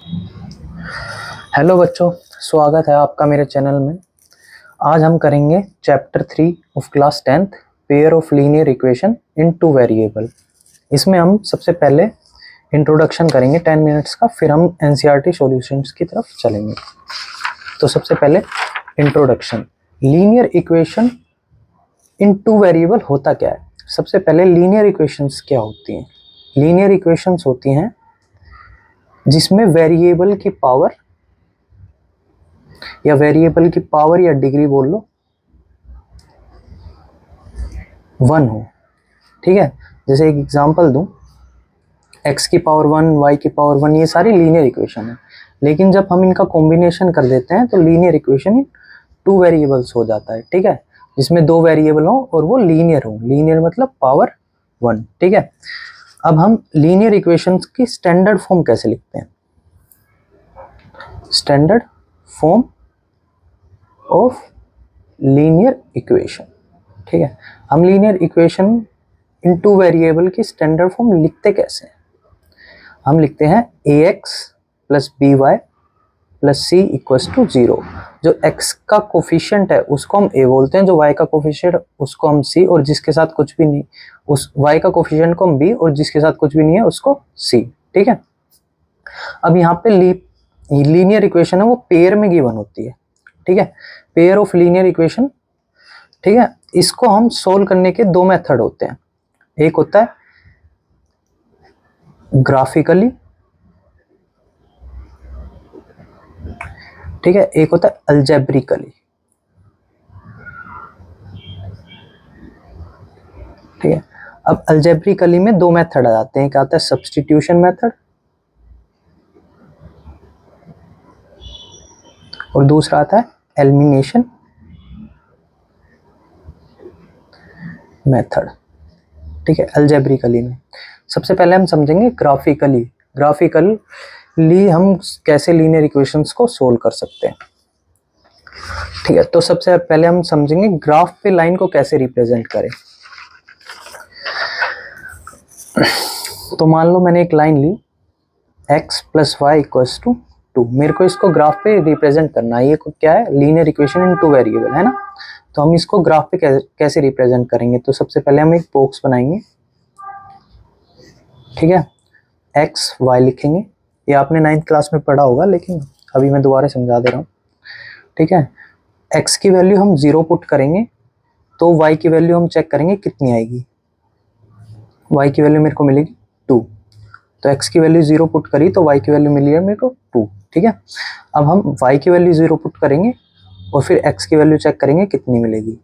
Hello बच्चों, स्वागत है आपका मेरे चैनल में। आज हम करेंगे chapter 3 of class 10th pair of linear equation in two variable. इसमें हम सबसे पहले इंट्रोडक्शन करेंगे 10 मिनट्स का, फिर हम एनसीईआरटी सॉल्यूशंस की तरफ चलेंगे। तो सबसे पहले introduction. Linear equation in two variable होता क्या है? सबसे पहले लीनियर इक्वेशंस क्या होती हैं? लीनियर इक्वेशंस होती हैं जिसमें वेरिएबल की पावर या डिग्री बोल लो 1 हो। ठीक है, जैसे एक एग्जांपल दूं, x की पावर 1, y की पावर 1, ये सारी लीनियर इक्वेशन है। लेकिन जब हम इनका कॉम्बिनेशन कर देते हैं तो लीनियर इक्वेशन 2 वेरिएबल्स हो जाता है। ठीक है, जिसमें 2 वेरिएबल हो और वो लीनियर हो। लीनियर मतलब पावर 1। ठीक है, अब हम लीनियर इक्वेशंस की स्टैंडर्ड फॉर्म कैसे लिखते हैं? Standard form of linear equation. ठीक है, हम linear equation in two variable की स्टैंडर्ड फॉर्म लिखते कैसे हैं? हम लिखते हैं ax plus b y plus c equals to 0। जो x का कोफिशिएंट है उसको हम a बोलते हैं, जो y का कोफिशिएंट उसको हम c, और जिसके साथ कुछ भी नहीं उस y का कोफिशिएंट को हम b, और जिसके साथ कुछ भी नहीं है उसको c। ठीक है, अब यहाँ पे लीनियर इक्वेशन है वो पेयर में गिवन होती है। ठीक है, पेयर ऑफ लीनियर इक्वेशन। ठीक है, इसको हम सोल्व करने के 2 मेथड होते हैं। एक होता है ग्राफिकली, ठीक है, एक होता है अलजेब्रिकली। ठीक है, अब अलजेब्रिकली में 2 मेथड आ जाते हैं। एक आता है सब्स्टिट्यूशन मेथड और दूसरा आता है एलिमिनेशन मेथड। ठीक है, अलजेब्रिकली में सबसे पहले हम समझेंगे ग्राफिकली हम कैसे लीनियर इक्वेशंस को सोल्व कर सकते हैं। ठीक है, तो सबसे पहले हम समझेंगे ग्राफ पे लाइन को कैसे रिप्रेजेंट करें। तो मान लो मैंने एक लाइन ली x plus y equals to 2। मेरे को इसको ग्राफ पे रिप्रेजेंट करना है। ये क्या है? लीनियर इक्वेशन इन 2 वेरिएबल है ना। तो हम इसको ग्राफ पे कैसे रिप्रेजेंट करेंगे? तो सबसे पहले हम एक बॉक्स बनाएंगे। ठीक है, x y लिखेंगे। ये आपने 9th क्लास में पढ़ा होगा, लेकिन अभी मैं दोबारा समझा दे रहा हूँ। ठीक है, x की वैल्यू हम 0 पुट करेंगे तो y की वैल्यू हम चेक करेंगे कितनी आएगी। y की वैल्यू मेरे को मिलेगी 2। तो x की वैल्यू 0 पुट करी तो y की वैल्यू मिली है मेरे को 2। ठीक है, अब हम y की वैल्यू 0 पुट करेंगे और फिर x की वैल्यू चेक करेंगे कितनी मिलेगी।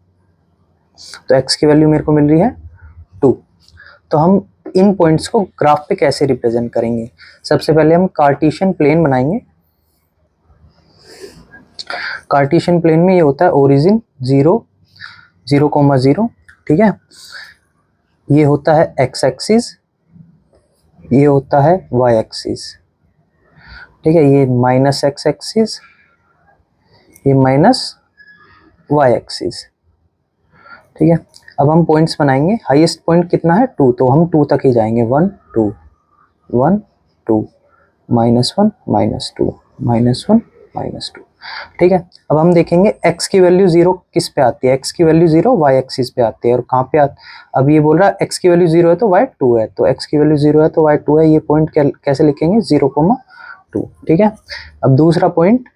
तो x की वैल्यू मेरे को मिल रही है 2। तो हम इन पॉइंट्स को ग्राफ पे कैसे रिप्रेजेंट करेंगे? सबसे पहले हम कार्टेशियन प्लेन बनाएंगे। कार्टेशियन प्लेन में ये होता है ओरिजिन 0 0,0। ठीक है, ये होता है x एक्सिस, ये होता है y एक्सिस। ठीक है, ये माइनस x एक्सिस, ये माइनस y एक्सिस। ठीक है, अब हम पॉइंट्स बनाएंगे। हाईएस्ट पॉइंट कितना है? 2, तो हम 2 तक ही जाएंगे। 1 2 1 2 -1 -2 -1 -2। ठीक है, अब हम देखेंगे x की वैल्यू 0 किस पे आती है? x की वैल्यू 0 y एक्सिस पे आती है। और कहाँ पे अब ये बोल रहा है x की वैल्यू 0 है तो y 2 है, तो x की वैल्यू 0 है तो y 2 है। ये पॉइंट कैसे लिखेंगे? 0,2। ठीक है, अब दूसरा पॉइंट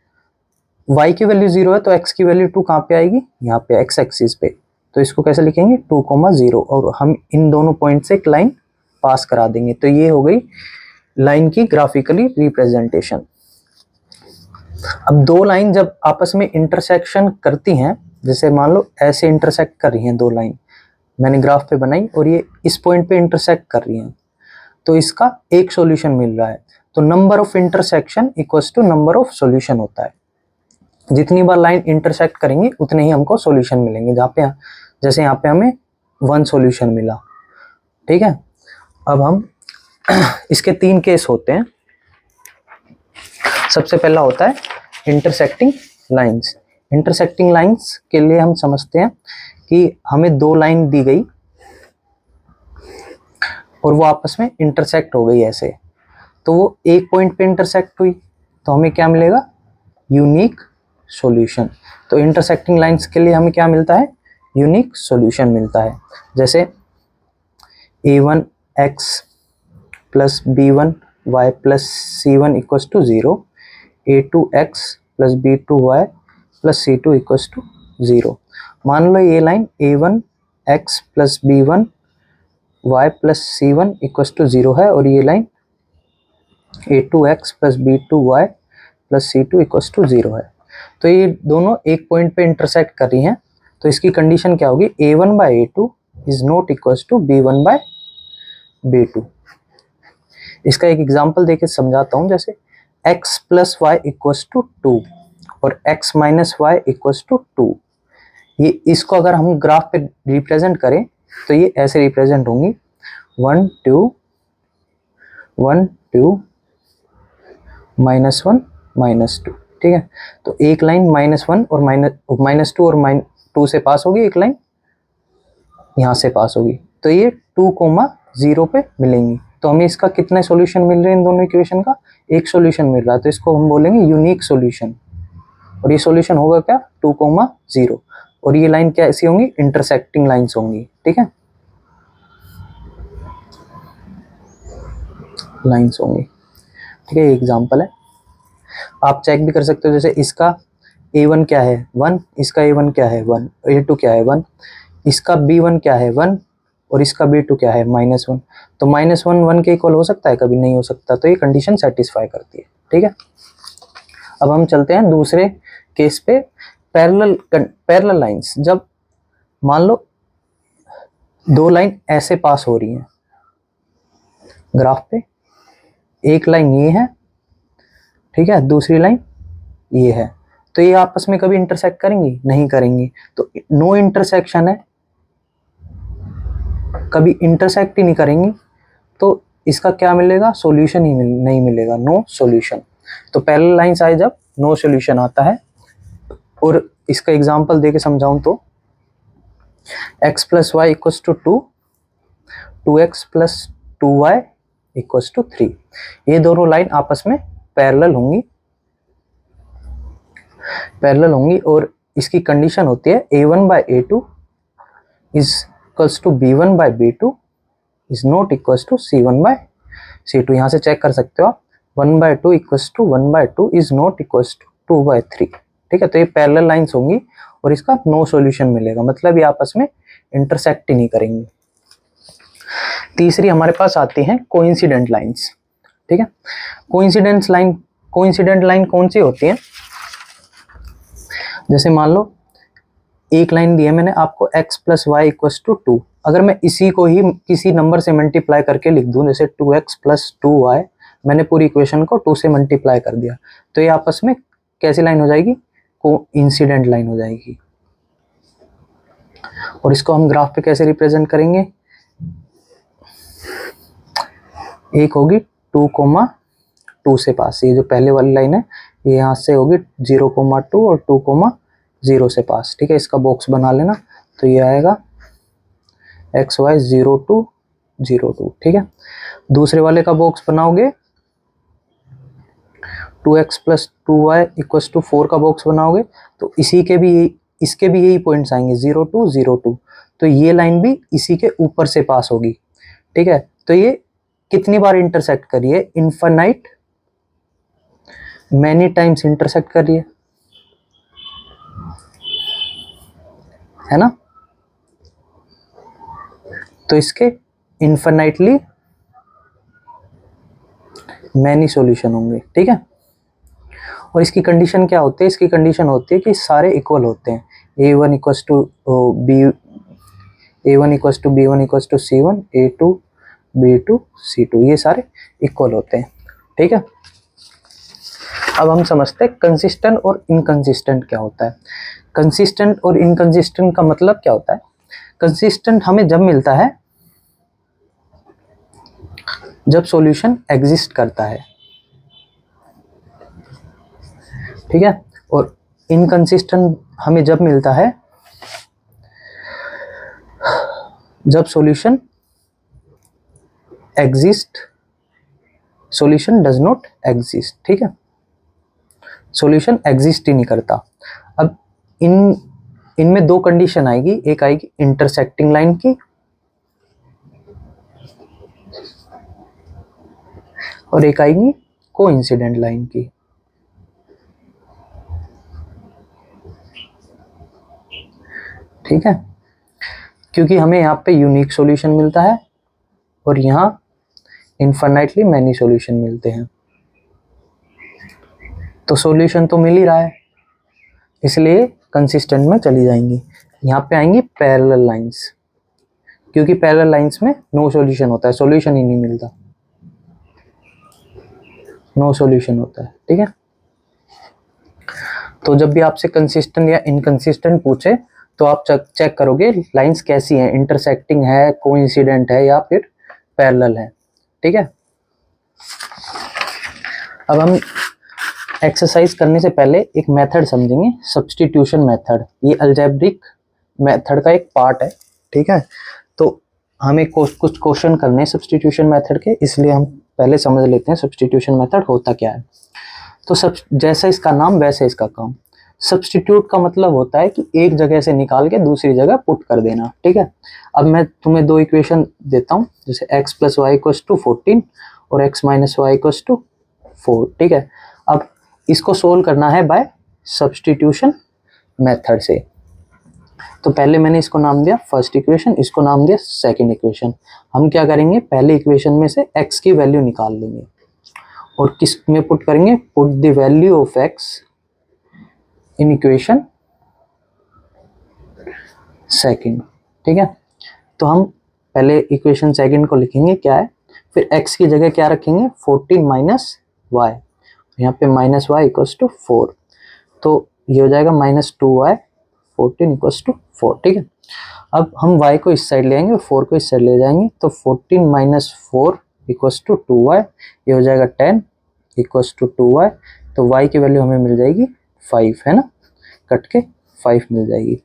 y की वैल्यू 0 है तो x की वैल्यू 2 कहाँ पे आएगी? यहाँ पे x एक्सिस पे। तो इसको कैसे लिखेंगे? 2,0, और हम इन दोनों पॉइंट से एक लाइन पास करा देंगे। तो ये हो गई लाइन की ग्राफिकली रिप्रेजेंटेशन। अब 2 लाइन जब आपस में इंटरसेक्शन करती हैं, जैसे मान लो ऐसे इंटरसेक्ट कर रही हैं 2 लाइन, मैंने ग्राफ पे बनाई और ये इस पॉइंट पे इंटरसेक्ट कर रही हैं, तो इसका एक सॉल्यूशन मिल रहा है। तो number of intersection equals to number of solution होता है। जितनी बार लाइन इंटरसेक्ट करेंगे उतने ही हमको सॉल्यूशन मिलेंगे। जैसे यहाँ पे हमें 1 सॉल्यूशन मिला। ठीक है, अब हम इसके 3 केस होते हैं। सबसे पहला होता है इंटरसेक्टिंग लाइंस। इंटरसेक्टिंग लाइंस के लिए हम समझते हैं कि हमें 2 लाइन दी गई और वो आपस में इंटरसेक्ट हो गई ऐसे, तो वो एक पॉइंट पे इंटरसेक्ट हुई तो हमें क्या मिलेगा, यूनिक सॉल्यूशन। तो इंटरसेक्टिंग लाइंस के लिए हमें क्या मिलता है, यूनिक सॉल्यूशन मिलता है। जैसे a1x plus b1y plus c1 equals to 0, a2x plus b2y plus c2 equals to 0। मान लो ये line a1x plus b1y plus c1 equals to 0 है और ये line a2x plus b2y plus c2 equals to 0 है। तो ये दोनों एक पॉइंट पे इंटरसेक्ट कर रही हैं, तो इसकी कंडीशन क्या होगी, a1 by a2 is not equals to b1 by b2। इसका एक एग्जांपल देके समझाता हूँ। जैसे x plus y equals to 2 और x minus y equals to 2, ये इसको अगर हम ग्राफ पे रिप्रेजेंट करें तो ये ऐसे रिप्रेजेंट होंगी 1 2 1 2 -1 -2। ठीक है, तो एक लाइन -1 और -2 और -2 से पास होगी, एक लाइन यहाँ से पास होगी, तो ये 2,0 पे मिलेंगी। तो हमें इसका कितने सॉल्यूशन मिल रहे हैं, इन दोनों इक्वेशन का एक सॉल्यूशन मिल रहा है, तो इसको हम बोलेंगे यूनिक सॉल्यूशन। और ये सॉल्यूशन होगा क्या, 2,0। और ये लाइन क्या ऐसी होंगी, इंटरसेक्टिंग लाइंस होंगी। ठीक है, लाइंस होंगी। ठीक है, ये एग्जांपल है, आप चेक भी कर सकते हो। जैसे इसका a1 क्या है 1, इसका a1 क्या है 1, a2 क्या है 1, इसका b1 क्या है 1 और इसका b2 क्या है -1। तो -1 1 के इक्वल हो सकता है, कभी नहीं हो सकता, तो ये कंडीशन सेटिस्फाई करती है। ठीक है, अब हम चलते हैं दूसरे केस पे, पैरेलल लाइंस। जब मान लो दो लाइन ऐसे पास हो रही हैं ग्राफ पे, एक लाइन ये है, ठीक है, दूसरी लाइन ये है, तो ये आपस में कभी इंटरसेक्ट करेंगी, नहीं करेंगी, तो नो इंटरसेक्शन है, कभी इंटरसेक्ट ही नहीं करेंगी, तो इसका क्या मिलेगा, सॉल्यूशन ही नहीं मिलेगा, नो सॉल्यूशन। तो पैरेलल लाइंस आए जब नो सॉल्यूशन आता है। और इसका एग्जांपल देके समझाऊं तो x plus y equals to 2, 2x plus 2y equals to 3, ये दोनों लाइन आपस में पैरेलल होंगी और इसकी कंडीशन होती है a1 by a2 is equals to b1 by b2 is not equals to c1 by c2। यहाँ से चेक कर सकते हो आप, 1/2 equals to 1/2 is not equals to 2/3। ठीक है, तो ये पैरेलल लाइंस होंगी और इसका नो सॉल्यूशन मिलेगा, मतलब ये आपस में इंटरसेक्ट ही नहीं करेंगी। तीसरी हमारे पास आती हैं कोइंसिडेंट लाइंस। ठीक है, कोइंसिडेंट लाइन कौन सी होती है, जैसे मान लो एक लाइन दी है मैंने आपको x plus y equals to 2, अगर मैं इसी को ही किसी नंबर से मल्टीप्लाई करके लिख दूं, जैसे 2x प्लस 2y, मैंने पूरी इक्वेशन को 2 से मल्टीप्लाई कर दिया, तो ये आपस में कैसी लाइन हो जाएगी, कोइंसिडेंट लाइन हो जाएगी। और इसको हम ग्राफ पे कैसे रिप्रेजेंट करेंगे, एक होगी 2,2 से पास, ये जो पहले वाली लाइन है ये यहाँ से होगी 0,2 और 2,0 से पास। ठीक है, इसका बॉक्स बना लेना, तो ये आएगा xy 0 2 0 2। ठीक है, दूसरे वाले का बॉक्स बनाओगे 2x plus 2y equals to 4 का बॉक्स बनाओगे, तो इसके भी यही पॉइंट्स आएंगे 0 2 0 2, तो ये लाइन भी इसी के ऊपर से पास होगी। ठीक है, तो ये कितनी बार इंटरसेक्ट कर रही है, इनफाइनाइट मैनी टाइम्स इंटरसेक्ट कर रही है ना, तो इसके इनफाइनाइटली मैनी सॉल्यूशन होंगे। ठीक है, और इसकी कंडीशन क्या होती है, इसकी कंडीशन होती है कि सारे इक्वल होते हैं, a1 equals to b1 equals to c1, a2 b2 c2, ये सारे इक्वल होते हैं। ठीक है, अब हम समझते हैं कंसिस्टेंट और इनकंसिस्टेंट क्या होता है। कंसिस्टेंट और इनकंसिस्टेंट का मतलब क्या होता है, कंसिस्टेंट हमें जब मिलता है जब सॉल्यूशन एग्जिस्ट करता है। ठीक है, और इनकंसिस्टेंट हमें जब मिलता है जब solution exist, solution does not exist. ठीक है, सॉल्यूशन एग्जिस्ट ही नहीं करता। अब इनमें दो कंडीशन आएगी, एक आएगी इंटरसेक्टिंग लाइन की और एक आएगी कोइंसिडेंट लाइन की। ठीक है, क्योंकि हमें यहाँ पे यूनिक सॉल्यूशन मिलता है और यहाँ इनफाइनाइटली मैनी सॉल्यूशन मिलते हैं। तो सॉल्यूशन तो मिल ही रहा है, इसलिए कंसिस्टेंट में चली जाएंगी। यहाँ पे आएंगी पैरेलल लाइंस, क्योंकि पैरेलल लाइंस में नो सॉल्यूशन होता है, सॉल्यूशन ही नहीं मिलता, नो सॉल्यूशन होता है। ठीक है, तो जब भी आपसे कंसिस्टेंट या इनकंसिस्टेंट पूछे तो आप चेक करोगे लाइंस कैसी हैं, इंटरसेक्टिंग है, कोइंसिडेंट है या फिर पैरेलल है। ठीक है, अब हम एक्सरसाइज करने से पहले एक मेथड समझेंगे, सब्स्टिट्यूशन मेथड। ये अलजेब्रिक मेथड का एक पार्ट है। ठीक है, तो हमें कुछ क्वेश्चन करने हैं सब्स्टिट्यूशन मेथड के, इसलिए हम पहले समझ लेते हैं सब्स्टिट्यूशन मेथड होता क्या है। तो जैसा इसका नाम वैसे इसका काम। सब्स्टिट्यूट का मतलब होता है कि एक जगह से निकाल के दूसरी जगह पुट कर देना। ठीक है, अब मैं तुम्हें दो इक्वेशन देता हूँ, जैसे x + y = 14 और x - y = 4। ठीक है, अब इसको सोल्व करना है बाय सब्स्टिट्यूशन मेथड से। तो पहले मैंने इसको नाम दिया फर्स्ट इक्वेशन, इसको नाम दिया सेकंड इक्वेशन। हम क्या करेंगे, पहले इक्वेशन में से x की वैल्यू निकाल लेंगे और किस में पुट करेंगे, put the value of x in equation second. ठीक है, तो हम पहले इक्वेशन सेकंड को लिखेंगे क्या है, फिर x की जगह क्या रखेंगे, 14 - y, यहाँ पे -y = 4, तो ये हो जाएगा -2y 14 = 4। ठीक है, अब हम y को इस साइड ले आएंगे और 4 को इस साइड ले जाएंगे, तो 14 - 4 = 2y, ये हो जाएगा 10 = 2y, तो y की वैल्यू हमें मिल जाएगी 5, है ना, कट के 5 मिल जाएगी।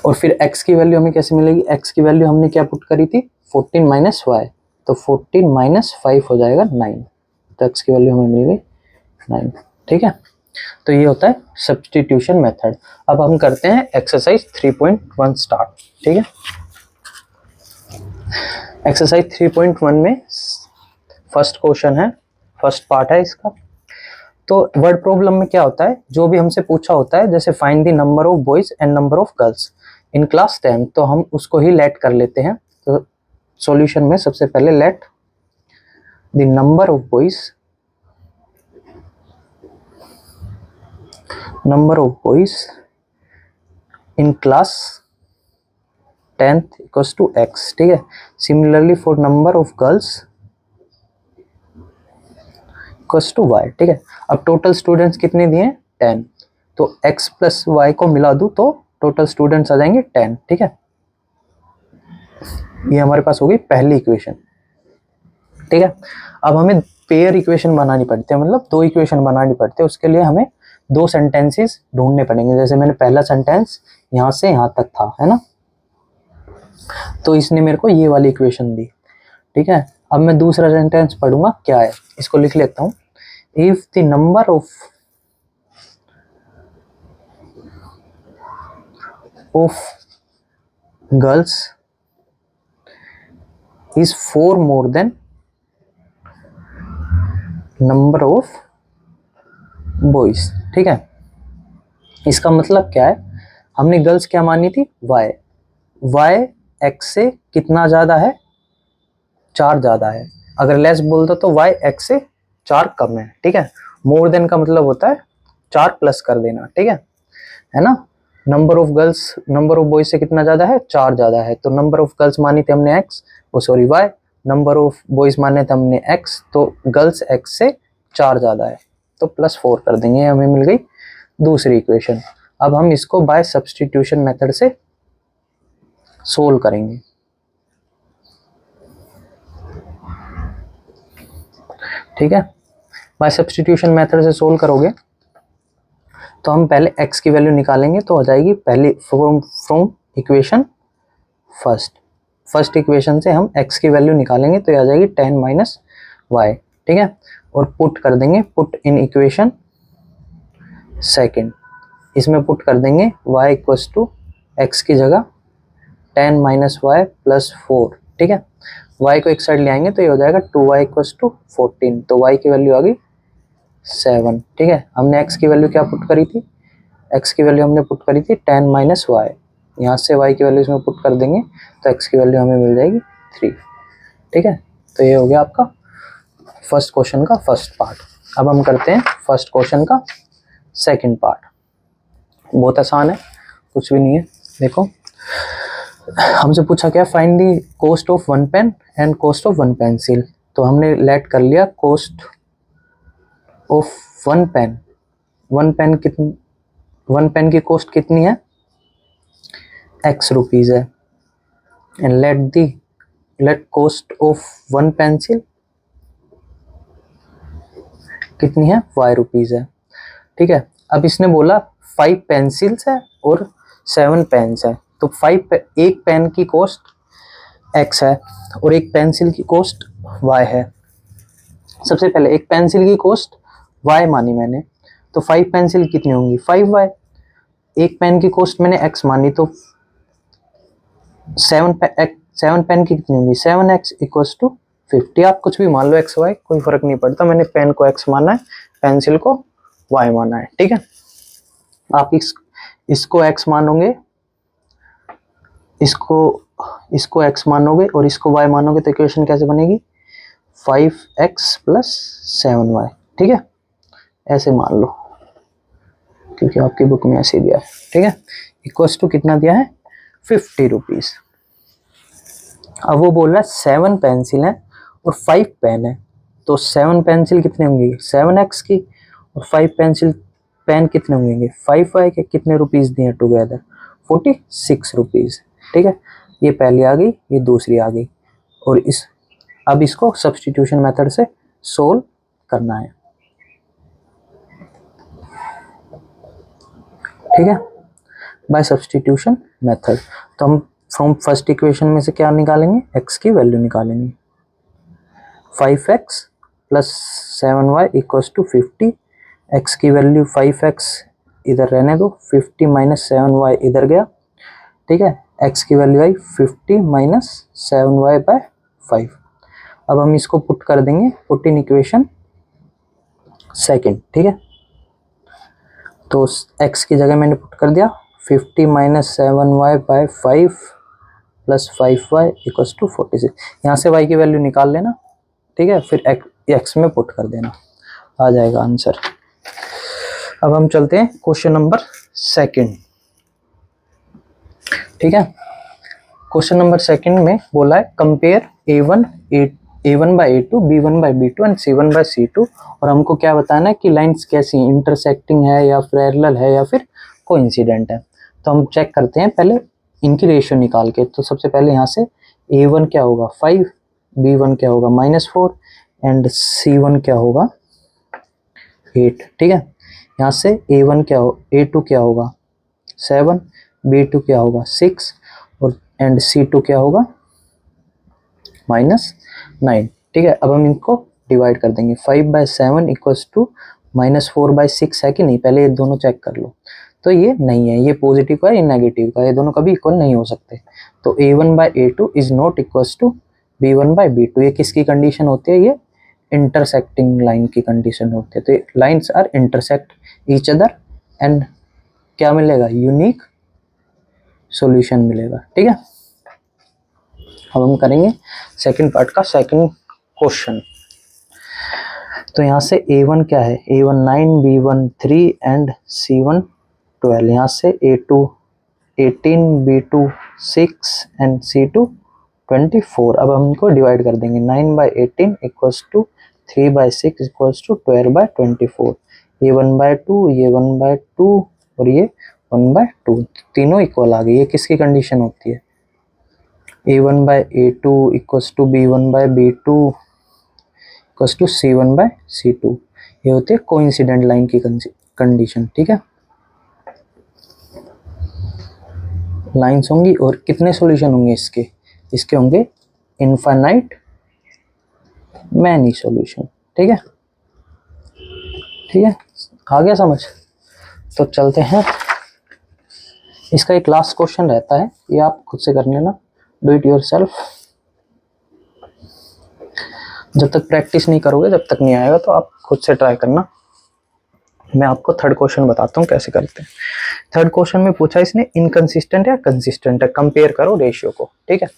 और फिर x की वैल्यू हमें कैसे मिलेगी, x की वैल्यू हमने क्या पुट करी थी, 14 - y, तो 14 - 5 हो जाएगा 9, तो x की वैल्यू हमें मिल गई 9। ठीक है, तो ये होता है सब्स्टिट्यूशन मेथड। अब हम करते हैं एक्सरसाइज 3.1 स्टार्ट। ठीक है, एक्सरसाइज 3.1 में फर्स्ट क्वेश्चन है, फर्स्ट पार्ट है इसका। तो वर्ड प्रॉब्लम में क्या होता है, जो भी हमसे पूछा होता है, जैसे find the number of boys and number of girls in class 10, तो हम उसको ही लेट कर लेते हैं। तो सॉल्यूशन में सबसे पहले let the number of boys in class 10th equals to x। ठीक है, similarly for number of girls equals to y। ठीक है, अब टोटल स्टूडेंट्स कितने दिए हैं, 10, तो x + y को मिला दूं तो टोटल स्टूडेंट्स आ जाएंगे 10। ठीक है, ये हमारे पास हो गई पहली इक्वेशन। ठीक है, अब हमें पेयर इक्वेशन बनानी पड़ती है, मतलब दो इक्वेशन बनानी पड़ती है, उसके लिए हमें दो सेंटेंसेस ढूंढने पड़ेंगे। जैसे मैंने पहला सेंटेंस यहाँ से यहाँ तक था, है ना, तो इसने मेरे को ये वाली इक्वेशन दी। ठीक है, अब मैं दूसरा सेंटेंस पढ़ूंगा, क्या है, इसको लिख लेता हूँ। If the number of girls is 4 more than number of boys. ठीक है, इसका मतलब क्या है, हमने गर्ल्स क्या मानी थी, y x से कितना ज्यादा है, 4 ज्यादा है। अगर लेस बोलता तो y x से 4 कम है। ठीक है, मोर देन का मतलब होता है 4 प्लस कर देना। ठीक है ना, number of girls number of boys से कितना ज्यादा है, 4 ज्यादा है, तो नंबर ऑफ गर्ल्स मानी थी हमने x, y, number of boys माने थे हमने x, तो गर्ल्स x से 4 ज्यादा है, तो +4 कर देंगे, हमें मिल गई दूसरी इक्वेशन। अब हम इसको बाय सब्स्टिट्यूशन मेथड से सोल्व करेंगे। ठीक है, बाय सब्स्टिट्यूशन मेथड से सोल्व करोगे तो हम पहले x की वैल्यू निकालेंगे, तो हो जाएगी पहले फ्रॉम इक्वेशन फर्स्ट इक्वेशन से हम x की वैल्यू निकालेंगे, तो ये आ जाएगी 10 - y। ठीक है, और पुट कर देंगे, पुट इन इक्वेशन सेकंड। इसमें पुट कर देंगे y इक्वल्स टू एक्स की जगह 10 माइनस वाई प्लस 4, ठीक है। y को एक साइड ले आएंगे तो ये हो जाएगा 2y इक्वल्स टू 14, तो y की वैल्यू आ गई 7, ठीक है। हमने x की वैल्यू क्या पुट करी थी, x की वैल्यू हमने पुट करी थी 10 माइनस वाई, यहाँ से y की वैल्यू इसमें पुट कर देंगे तो x की वैल्यू हमें मिल जाएगी 3, ठीक है। तो ये हो गया आपका फर्स्ट क्वेश्चन का फर्स्ट पार्ट। अब हम करते हैं फर्स्ट क्वेश्चन का सेकंड पार्ट। बहुत आसान है, कुछ भी नहीं है। देखो हमसे पूछा क्या, find the cost of one pen and cost of one pencil. तो हमने लेट कर लिया cost of one pen. One pen की कॉस्ट कितनी है, x रुपीज़ है। And let cost of one pencil कितनी है, y रुपीज़ है, ठीक है। अब इसने बोला 5 पेंसिल्स है और 7 पेन्स है, तो एक पेन की कॉस्ट x है और एक पेंसिल की कॉस्ट y है। सबसे पहले एक पेंसिल की कॉस्ट y मानी मैंने, तो 5 पेंसिल कितनी होंगी, 5y। एक पेन की कॉस्ट मैंने x मानी, तो 7 पेन की कितनी होंगी, 7x इक्वल्स टू 50। आप कुछ भी मान लो x y, कोई फर्क नहीं पड़ता। मैंने पेन को x माना है, पेंसिल को y माना है, ठीक है। आप इसको x मानोगे, इसको x मानोगे और इसको y मानोगे तो इक्वेशन कैसे बनेगी, 5x प्लस 7y, ठीक है। ऐसे मान लो क्योंकि आपकी बुक में ऐसे दिया है, ठीक है। इक्वल्स टू कितना दिया है, 50 रुपीज़। अब वो बोल रहा है 7 पेंसिल है और 5 पेन है, तो 7 पेंसिल कितने होंगे, 7x की, और 5 पेन कितने होंगे, 5y के। कितने रुपीज़ दिए टुगेदर, 46 रुपीज़, ठीक है। ये पहली आ गई, ये दूसरी आ गई, और अब इसको सब्स्टिट्यूशन मेथड से सोल्व करना है, ठीक है, बाय सब्स्टिट्यूशन मेथड। तो हम फ्रॉम फर्स्ट इक्वेशन में से क्या निकालेंगे, x की वैल्यू निकालेंगे। 5x plus 7y equals to 50। x की वैल्यू 5x इधर रहने दो, 50 माइनस 7y इधर गया, ठीक है। x की value I 50 minus 7y by 5। अब हम इसको पुट कर देंगे, पुट इन इक्वेशन सेकंड, ठीक है। तो x की जगह मैंने पुट कर दिया 50 minus 7y by 5 plus 5y equals to 46। यहाँ से y की वैल्यू निकाल लेना, ठीक है, फिर x में पुट कर देना, आ जाएगा आंसर। अब हम चलते हैं क्वेश्चन नंबर सेकंड, ठीक है। क्वेश्चन नंबर सेकंड में बोला है compare A1 by A2, B1 by B2 and C1 by C2। और हमको क्या बताना है कि लाइंस कैसी इंटरसेक्टिंग है या पैरेलल है या फिर कोइंसिडेंट है। तो हम चेक करते हैं पहले इनकी रेशियो निकाल के। तो सबसे पहले यहाँ से A1 क्या होगा 5, B1 क्या होगा -4 एंड C1 क्या होगा 8, ठीक है। यहाँ से A1 क्या हो, A2 क्या होगा 7, B2 क्या होगा 6 और एंड C2 क्या होगा -9, ठीक है। अब हम इनको डिवाइड कर देंगे, 5/7 इक्वल्स टू -4/6 है कि नहीं, पहले ये दोनों चेक कर लो। तो ये नहीं है, ये पॉजिटिव का है, ये नेगेटिव का, ये दोनों कभी इक्वल नहीं हो सकते। तो A1/A2 is not equals to B1/B2। ये किसकी कंडीशन होती है, ये इंटरसेक्टिंग लाइन की कंडीशन होती है। तो lines are intersect each other and क्या मिलेगा, यूनिक सॉल्यूशन मिलेगा, ठीक है। अब हम करेंगे सेकंड पार्ट का सेकंड क्वेश्चन। तो यहाँ से A1 क्या है, A1 9, B1 3 एंड C1 12। यहाँ से A2 18, B2 6 एंड C2 24। अब हम इनको डिवाइड कर देंगे, 9/18 इक्वल्स टू 3/6 इक्वल्स टू 12/24। ये 1/2, ये 1/2 और ये 1/2, तीनों इक्वल आ गई। ये किसकी कंडीशन होती है, A1/A2 equals to B1/B2 equals to C1/C2। ये होती है कोइंसिडेंट लाइन की कंडीशन, ठीक है। लाइंस होंगी और कितने सॉल्यूशन होंगे इसके होंगे इनफाइनाइट मैनी सॉल्यूशन, ठीक है। ठीक है, आ गया समझ? तो चलते हैं, इसका एक लास्ट क्वेश्चन रहता है, ये आप खुद से कर लेना, डू इट योर सेल्फ। जब तक प्रैक्टिस नहीं करोगे जब तक नहीं आएगा, तो आप खुद से ट्राई करना। मैं आपको थर्ड क्वेश्चन बताता हूँ कैसे करते हैं। थर्ड क्वेश्चन में पूछा इसने इनकंसिस्टेंट या कंसिस्टेंट है, कंपेयर करो रेशियो को। ठीक है,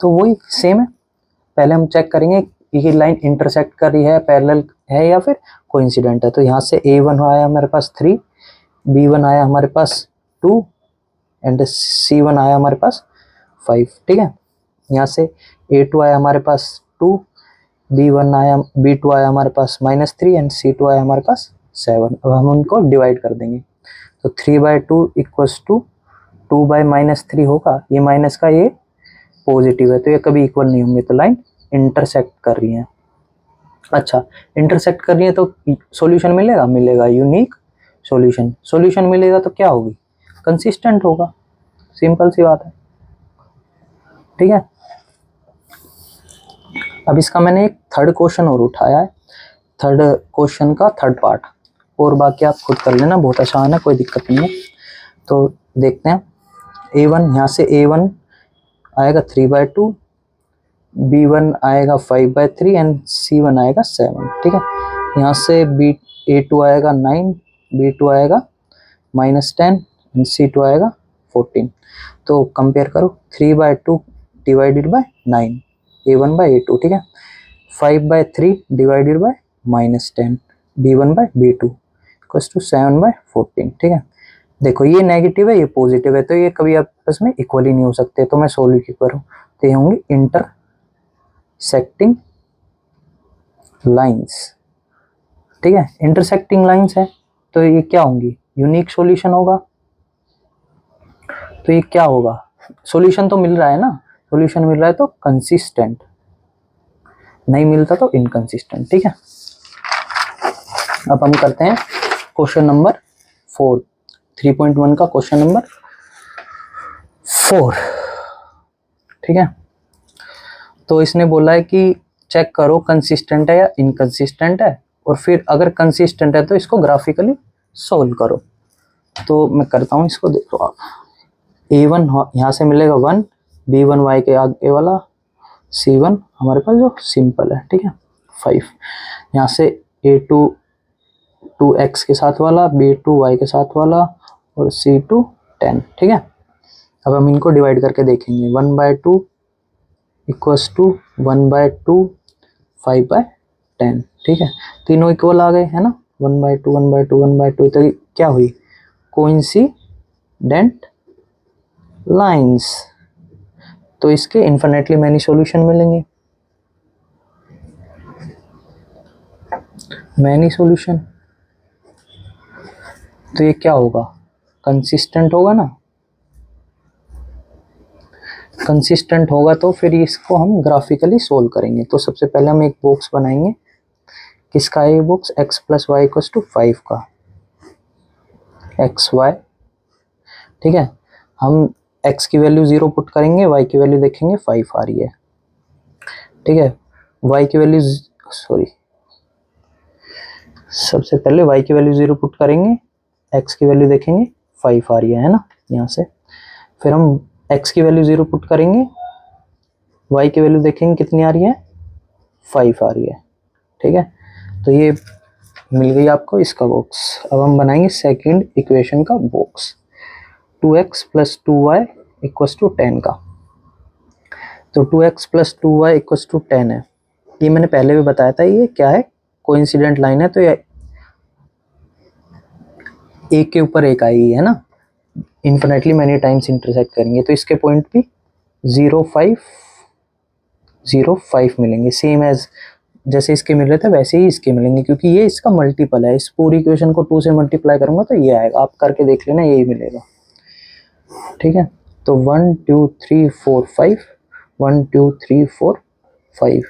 तो वही सेम है। पहले हम चेक करेंगे ये लाइन इंटरसेक्ट कर रही है, पैरेलल है या फिर कोइंसिडेंट है। तो यहाँ से A1 आया हमारे पास 3, B1 आया हमारे पास 2 एंड C1 आया हमारे पास 5। ठीक है, यहाँ से A2 आया हमारे पास 2, B2 आया हमारे पास -3 एंड C2 आया हमारे पास 7। अब हम उनको डिवाइड कर देंगे, तो 3/2 इक्वल्स टू 2/-3 होगा। ये माइनस का ये पॉजिटिव है, तो ये कभी इक्वल नहीं होंगे, तो लाइन इंटरसेक्ट कर रही है। अच्छा, इंटरसेक्ट कर रही है तो सॉल्यूशन मिलेगा, मिलेगा यूनिक सॉल्यूशन। सॉल्यूशन मिलेगा तो क्या होगी, कंसिस्टेंट होगा, सिंपल सी बात है। ठीक है, अब इसका मैंने एक थर्ड क्वेश्चन और उठाया है, थर्ड क्वेश्चन का थर्ड पार्ट, और बाकी आप खुद कर लेना, बहुत आसान है, कोई दिक्कत नहीं है। तो देखते हैं, A1, यहाँ से A1 आएगा 3/2, B1 आएगा 5/3 एंड C1 आएगा 7। ठीक है, यहाँ से A2 आएगा 9, B2 आएगा -10 एंड C2 आएगा 14। तो कंपेयर करो, 3/2 डिवाइडेड बाय 9, A1/A2। ठीक है, 5/3 divided by -10, B1/B2 equals to 7/14। ठीक है, देखो ये नेगेटिव है, ये पॉजिटिव है, तो ये कभी आपस में इक्वल ही नहीं हो सकते। तो मैं सोल्व क्यों करूँ, तो ये होंगे इंटरसेक्टिंग लाइंस। ठीक है, इंटरसेक्टिंग लाइंस है, तो ये क्या होंगी, यूनिक सॉल्यूशन होगा। तो ये क्या होगा, सॉल्यूशन तो मिल रहा है ना, सॉल्यूशन मिल रहा है तो कंसिस्टेंट, नहीं मिलता तो इनकंसिस्टेंट। ठीक है, अब हम करते हैं क्वेश्चन नंबर 4, 3.1 का क्वेश्चन नंबर 4। ठीक है, तो इसने बोला है कि चेक करो कंसिस्टेंट है या इनकंसिस्टेंट है, और फिर अगर कंसिस्टेंट है तो इसको ग्राफिकली सोल्व करो। तो मैं करता हूँ इसको, देखो आप, A1 यहाँ से मिलेगा 1, B1 y के आगे वाला, C1 हमारे पास जो सिंपल है। ठीक है, 5, यहाँ से A2 2x के साथ वाला, B2 y के साथ वाला, और C2 10। ठीक है, अब हम इनको डिवाइड करके देखेंगे, 1/2 इक्वल्स टू 1/2 5/10। ठीक है, तीनों इक्वल आ गए है ना, 1/2 1/2 1/2, तो क्या हुई, कोइंसिडेंट लाइंस। तो इसके इन्फिनिटली मैनी सॉल्यूशन मिलेंगे, मैनी सॉल्यूशन। तो ये क्या होगा, कंसिस्टेंट होगा ना, कंसिस्टेंट होगा तो फिर इसको हम ग्राफिकली सोल्व करेंगे। तो सबसे पहले हम एक बॉक्स बनाएंगे, किसका है ये बॉक्स, x + y = 5 का, x y। ठीक है, हम x की वैल्यू 0 पुट करेंगे, y की वैल्यू देखेंगे 5 आ रही है। ठीक है, y की वैल्यू सबसे पहले y की वैल्यू 0 पुट करेंगे, x की वैल्यू देखेंगे 5 आ रही है ना, यहाँ से। फिर हम x की वैल्यू 0 पुट करेंगे, y की वैल्यू देखेंगे कितनी आ रही है, 5 आ रही है। ठीक है, तो ये मिल गई आपको इसका बॉक्स। अब हम बनाएंगे सेकंड इक्वेशन का बॉक्स, 2x + 2y = 10 का। तो 2x + 2y = 10 है, ये मैंने पहले भी बताया था, ये क्या है, कोइंसिडेंट लाइन है, तो ये एक के ऊपर एक आई है ना, इन्फिनिटली मैनी टाइम्स इंटरसेक्ट करेंगे, तो इसके पॉइंट भी 0 5 0 5 मिलेंगे, सेम एज जैसे इसके मिल रहे थे वैसे ही इसके मिलेंगे, क्योंकि ये इसका मल्टीपल है। इस पूरी इक्वेशन को 2 से मल्टीप्लाई करूंगा तो ये आएगा, आप करके देख लेना, यही मिलेगा। ठीक है, तो 1 2 3 4 5, 1 2 3 4 5।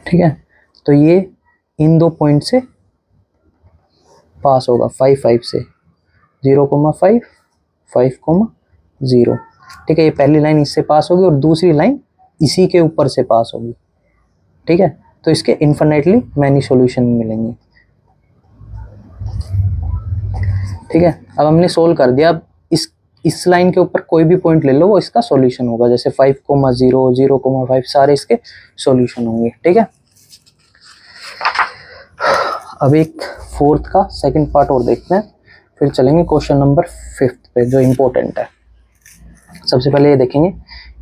ठीक है, तो ये इन दो पॉइंट से पास होगा, 5 5 से, 0,5 5,0। ठीक है, ये पहली लाइन इससे पास होगी और दूसरी लाइन इसी के ऊपर से पास होगी। ठीक है, तो इसके इन्फिनिटली मैनी सॉल्यूशन मिलेंगे। ठीक है, अब हमने सोल्व कर दिया। अब इस लाइन के ऊपर कोई भी पॉइंट ले लो, वो इसका सॉल्यूशन होगा। जैसे 5,0, 0,5 सारे इसके सॉल्यूशन होंगे। ठीक है, अब एक फोर्थ का सेकंड पार्ट और देखते हैं, फिर चलेंगे क्वेश्चन नंबर 5 पे जो इम्पोर्टेंट है। सबसे पहले ये देखेंगे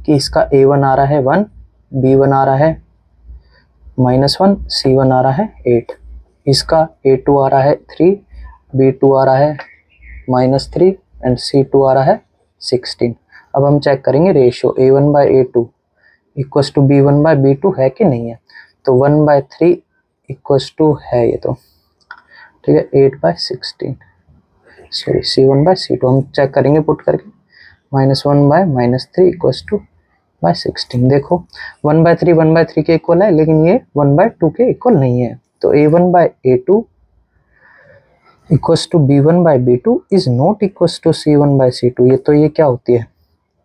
कि इसका A1 आ रहा है 1, B1 आ रहा है -1, C1 आ रहा है 8, इसका A2 आ रहा है 3, B2 आ रहा है -3 एंड C2 आ रहा है 16। अब हम चेक करेंगे ratio A1/A2 equals to B1/B2 है कि नहीं है। तो 1/3 इक्वल्स टू है ये तो, ठीक है, 8/16, सॉरी C1/C2 हम चेक करेंगे पुट करके। -1/-3 इक्वल्स टू बाय 16। देखो 1/3 1/3 के इक्वल है, लेकिन ये 1/2 के इक्वल नहीं है। तो A1/A2 equals to B1/B2 is not equals to C1/C2। ये तो ये क्या होती है,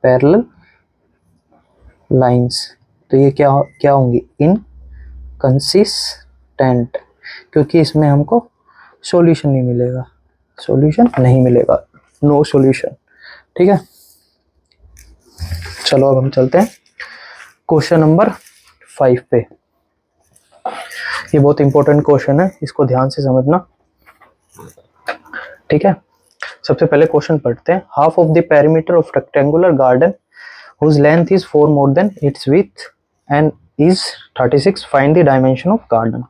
पैरेलल लाइंस। तो ये क्या होंगी, इनकंसिस्टेंट, क्योंकि इसमें हमको सॉल्यूशन नहीं मिलेगा, सॉल्यूशन नहीं मिलेगा, नो सॉल्यूशन। ठीक है, चलो अब हम चलते हैं क्वेश्चन नंबर 5 पे। ये बहुत इंपॉर्टेंट क्वेश्चन है, इसको ध्यान से समझना। ठीक है, सबसे पहले क्वेश्चन पढ़ते हैं। Half of the perimeter of rectangular garden whose length is 4 more than its width and is 36, find the dimension of garden।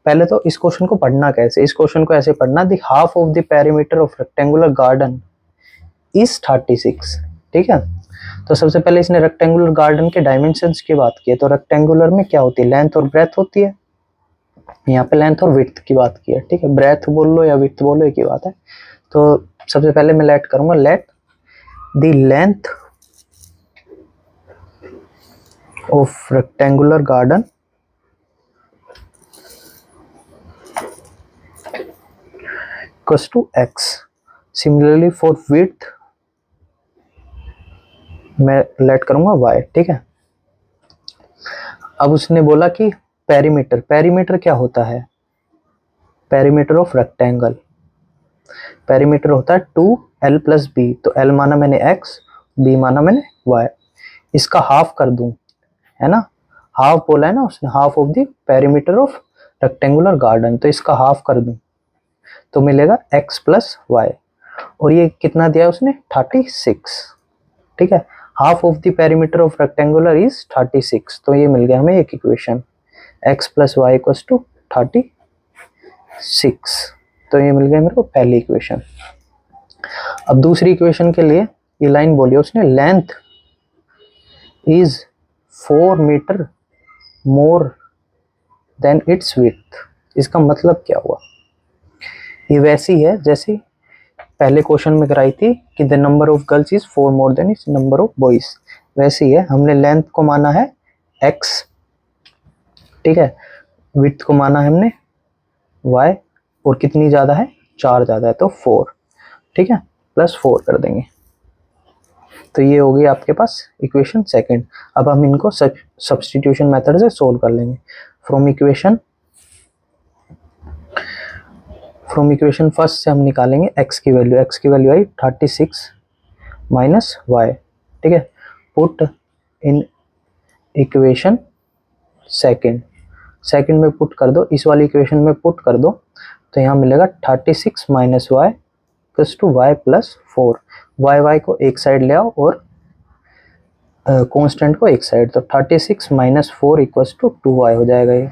पहले तो इस क्वेश्चन को पढ़ना कैसे, इस क्वेश्चन को ऐसे पढ़ना, the half of the perimeter of rectangular garden is 36। ठीक है, तो सबसे पहले इसने रेक्टेंगुलर गार्डन के डायमेंशंस की बात की है। तो रेक्टेंगुलर में क्या होती है, लेंथ और ब्रेथ होती है। यहाँ पे लेंथ और विड्थ की बात की है। ठीक है, ब्रेथ बोल लो या विड्थ बोलो, एक ही बात है। तो सबसे पहले मैं लेट करूंगा, let the length of rectangular garden equals to x। Similarly for width मैं लेट करूंगा y। ठीक है, अब उसने बोला कि पेरीमीटर, पेरीमीटर क्या होता है, पेरीमीटर ऑफ रेक्टेंगल, पेरीमीटर होता है 2l + b। तो l माना मैंने x, b माना मैंने y, इसका हाफ कर दूं, है ना, हाफ बोला है ना उसने, half of the perimeter of rectangular garden. तो इसका हाफ कर दूं तो मिलेगा x + y, और ये कितना दिया है उसने, 36। ठीक है, half of the perimeter of rectangular is 36। तो ये मिल गया हमें एक इक्वेशन, x + y = 36। तो ये मिल गया मेरे को पहली इक्वेशन। अब दूसरी इक्वेशन के लिए ये लाइन बोली उसने, length is 4 metre more than its width. इसका मतलब क्या हुआ, ये वैसी है जैसे पहले क्वेश्चन में कराई थी कि the number of girls is 4 more than it's number of boys. वैसी है, हमने लेंथ को माना है x, ठीक है, विड्थ को माना है हमने y, और कितनी ज्यादा है, 4 ज्यादा है, तो 4। ठीक है, +4 कर देंगे। तो ये हो गई आपके पास इक्वेशन सेकंड। अब हम इनको सब्स्टिट्यूशन मेथड से सोल्व कर लेंगे। फ्रॉम इक्वेशन फर्स्ट से हम निकालेंगे x की वैल्यू, x की वैल्यू आई 36 - y। ठीक है, पुट इन इक्वेशन सेकंड में पुट कर दो, इस वाली इक्वेशन में पुट कर दो, तो यहाँ मिलेगा 36 - y = y + 4। y को एक साइड ले आओ और कांस्टेंट को एक साइड, तो 36 - 4 = 2y हो जाएगा। ये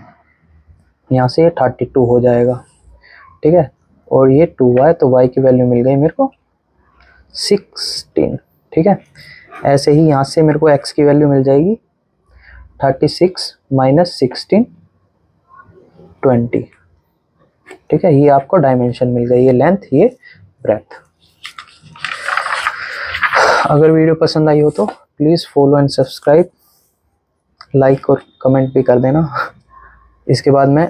यहाँ से ये 32 हो जाएगा। ठीक है, और ये 2y, तो y की वैल्यू मिल गई मेरे को 16। ठीक है, ऐसे ही यहाँ से मेरे को x की वैल्यू मिल जाएगी 36 - 16 20। ठीक है, ये आपको डायमेंशन मिल गई, ये लेंथ, ये ब्रेथ। अगर वीडियो पसंद आई हो तो please follow and subscribe, like और कमेंट भी कर देना। इसके बाद मैं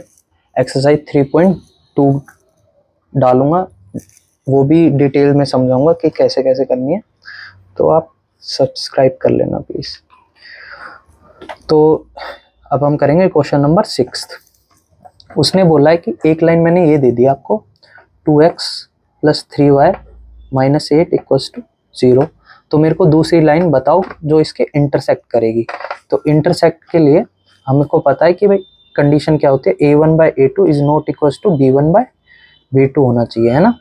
एक्सरसाइज 3.2 डालूंगा, वो भी डिटेल में समझाऊंगा कि कैसे कैसे करनी है, तो आप सब्सक्राइब कर लेना प्लीज़। तो अब हम करेंगे क्वेश्चन नंबर 6। उसने बोला है कि एक लाइन मैंने ये दे दी आपको 2x + 3y - 8 = 0। तो मेरे को दूसरी लाइन बताओ जो इसके इंटरसेक्ट करेगी। तो इंटरसेक्ट के लिए हमको पता है कि भाई कंडीशन क्या होती है, a1/a2 is not equals to b1/b2 होना चाहिए, है ना।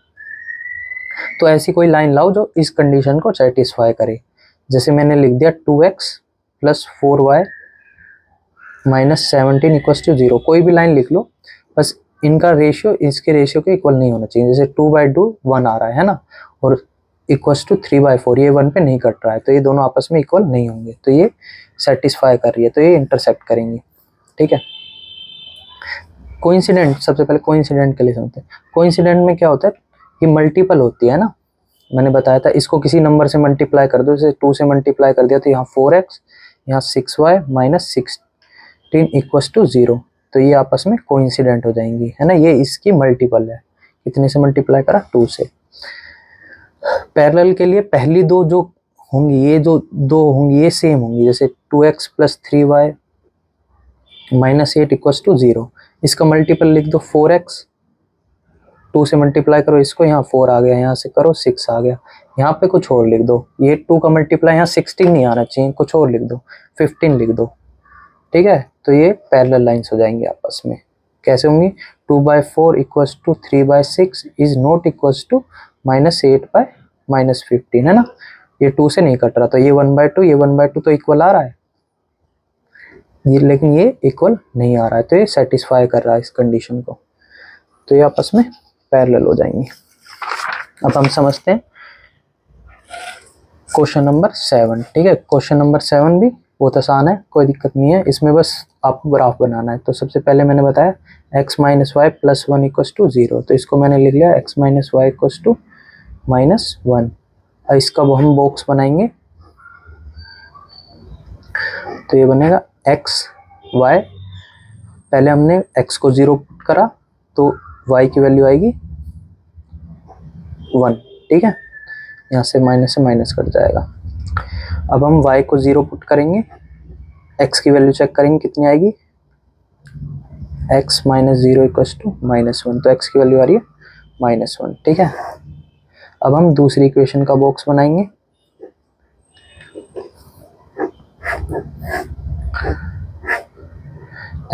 तो ऐसी कोई लाइन लाओ जो इस कंडीशन को सेटिस्फाई करे। जैसे मैंने लिख दिया 2x + 4y - 17 = 0। कोई भी लाइन लिख लो, बस इनका रेशियो इसके रेशियो के इक्वल नहीं होना चाहिए। जैसे 2/2 1 आ रहा है ना, और = 3/4 ये 1 पे नहीं कट रहा है, तो ये दोनों आपस में इक्वल नहीं होंगे, तो ये सेटिस्फाई कर रही है, तो ये इंटरसेक्ट करेंगे। ठीक है। कोइंसिडेंट, सबसे पहले कोइंसिडेंट के लिए समझते हैं। कोइंसिडेंट में क्या होता है कि मल्टीपल होती है ना, मैंने बताया था इसको किसी नंबर से मल्टीप्लाई कर दो, जैसे 2 से मल्टीप्लाई कर दिया तो यहाँ 4x, यहाँ 6y - 16 = 0। तो ये आपस में कोइंसिडेंट हो जाएंगी, है ना। ये इसकी मल्टीपल है। कितने से मल्टीप्लाई करा, 2 से। पैरेलल के लिए पहली दो जो होंगी, ये जो दो होंगी ये सेम होंगी। जैसे 2x + 3y - 8 = 0। इसका मल्टीपल लिख दो 4x, 2 से मल्टीप्लाई करो इसको, यहाँ 4 आ गया, यहाँ से करो 6 आ गया। यहाँ पे कुछ और लिख दो, ये 2 का मल्टीप्लाई यहाँ 16 नहीं आना चाहिए, कुछ और लिख दो, 15 लिख दो। ठीक है। तो ये पैरेलल लाइंस हो जाएंगी आपस में। कैसे होंगी, 2/4 = 3/6 इज नॉट इक्वल्स टू -8 - -15, है ना। ये 2 से नहीं कट रहा, तो ये 1/2, ये 1/2 तो इक्वल आ रहा है, ये लेकिन ये इक्वल नहीं आ रहा है, तो ये सेटिस्फाई कर रहा है इस कंडीशन को, तो ये आपस में पैरेलल हो जाएंगे। अब हम समझते हैं क्वेश्चन नंबर 7। ठीक है। क्वेश्चन नंबर 7 भी बहुत आसान है, कोई दिक्कत नहीं है इसमें, बस आपको ग्राफ बनाना है। तो सबसे पहले मैंने बताया x - y + 1 = 0, तो इसको मैंने लिख लिया x - y = -1। अब इसका वो हम बॉक्स बनाएंगे, तो ये बनेगा x y, पहले हमने x को 0 पुट करा तो y की वैल्यू आएगी 1। ठीक है। यहाँ से माइनस कट जाएगा। अब हम y को 0 पुट करेंगे, x की वैल्यू चेक करेंगे कितनी आएगी, x - 0 = -1, तो x की वैल्यू आ रही है -1। ठीक है। अब हम दूसरी इक्वेशन का बॉक्स बनाएंगे,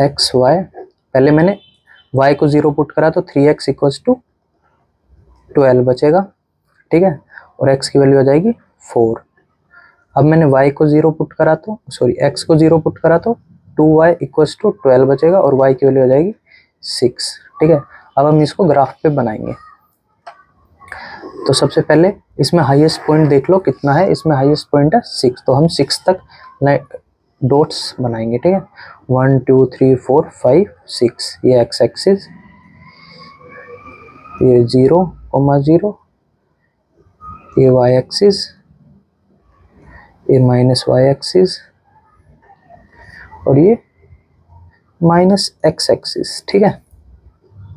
x y, पहले मैंने y को 0 पुट करा तो 3x = 12 बचेगा। ठीक है। और x की वैल्यू आ जाएगी 4। अब मैंने y को 0 पुट करा तो x को 0 पुट करा तो 2y = 12 बचेगा, और y की वैल्यू आ जाएगी 6। ठीक है। अब हम इसको ग्राफ पे बनाएंगे। तो सबसे पहले इसमें हाईएस्ट पॉइंट देख लो कितना है, इसमें हाईएस्ट पॉइंट है 6, तो हम 6 तक डॉट्स बनाएंगे। ठीक है। 1 2 3 4 5 6, ये एक्स एक्सिस, ये 0, 0, ये वाई एक्सिस, ये -y एक्सिस, और ये -x एक्सिस। ठीक है।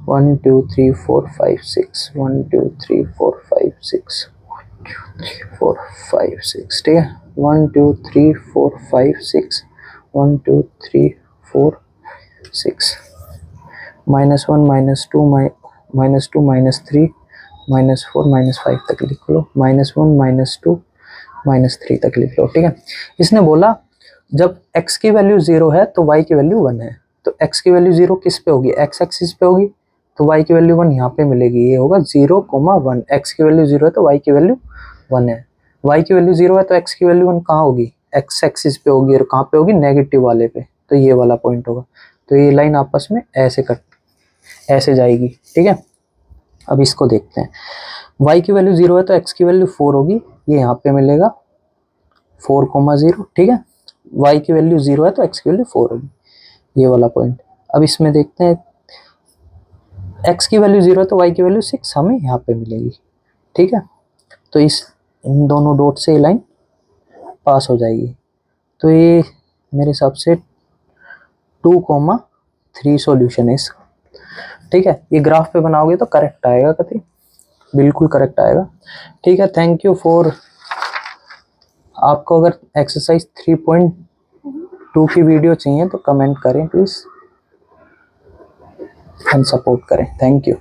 1 2 3 4 5 6, 1 2 3 4 5 6, 1 2 3 4 5 6। ठीक है। 1 2 3 4 5 6, 1 2 3 4 6, -1 -2 -2 -3 -4 -5 तक लिख लो, -1 -2 -3 तक लिख लो। ठीक है। इसने बोला जब x की वैल्यू 0 है तो y की वैल्यू 1 है, तो x की वैल्यू 0 किस पे होगी, x एक्सिस पे होगी, तो y की वैल्यू 1 यहाँ पे मिलेगी, ये होगा 0, 1। x की वैल्यू 0 है तो y की वैल्यू 1 है, y की वैल्यू 0 है तो x की वैल्यू 1 कहाँ होगी, x एक्सिस पे होगी, और कहाँ पे होगी, नेगेटिव वाले पे, तो ये वाला पॉइंट होगा। तो ये लाइन आपस में ऐसे जाएगी। ठीक है। अब इसको देखते हैं, y की वैल्यू 0 है तो x की वैल्यू 4 होगी, ये यहाँ पे मिलेगा 4, 0। ठीक है। y की वैल्यू 0 है तो x की वैल्यू 4 होगी, ये वाला पॉइंट। अब इसमें देखते हैं x की वैल्यू 0 है तो y की वैल्यू 6 हमें यहाँ पे मिलेगी। ठीक है। तो इन दोनों डॉट से ये लाइन पास हो जाएगी, तो ये मेरे हिसाब से 2, 3 सॉल्यूशन है इसका। ठीक है। ये ग्राफ पे बनाओगे तो करेक्ट आएगा, कति बिल्कुल करेक्ट आएगा। ठीक है। थैंक यू फॉर, आपको अगर एक्सरसाइज 3.2 2 की वीडियो चाहिए तो कमेंट करें प्लीज़ एंड सपोर्ट करें। Thank you.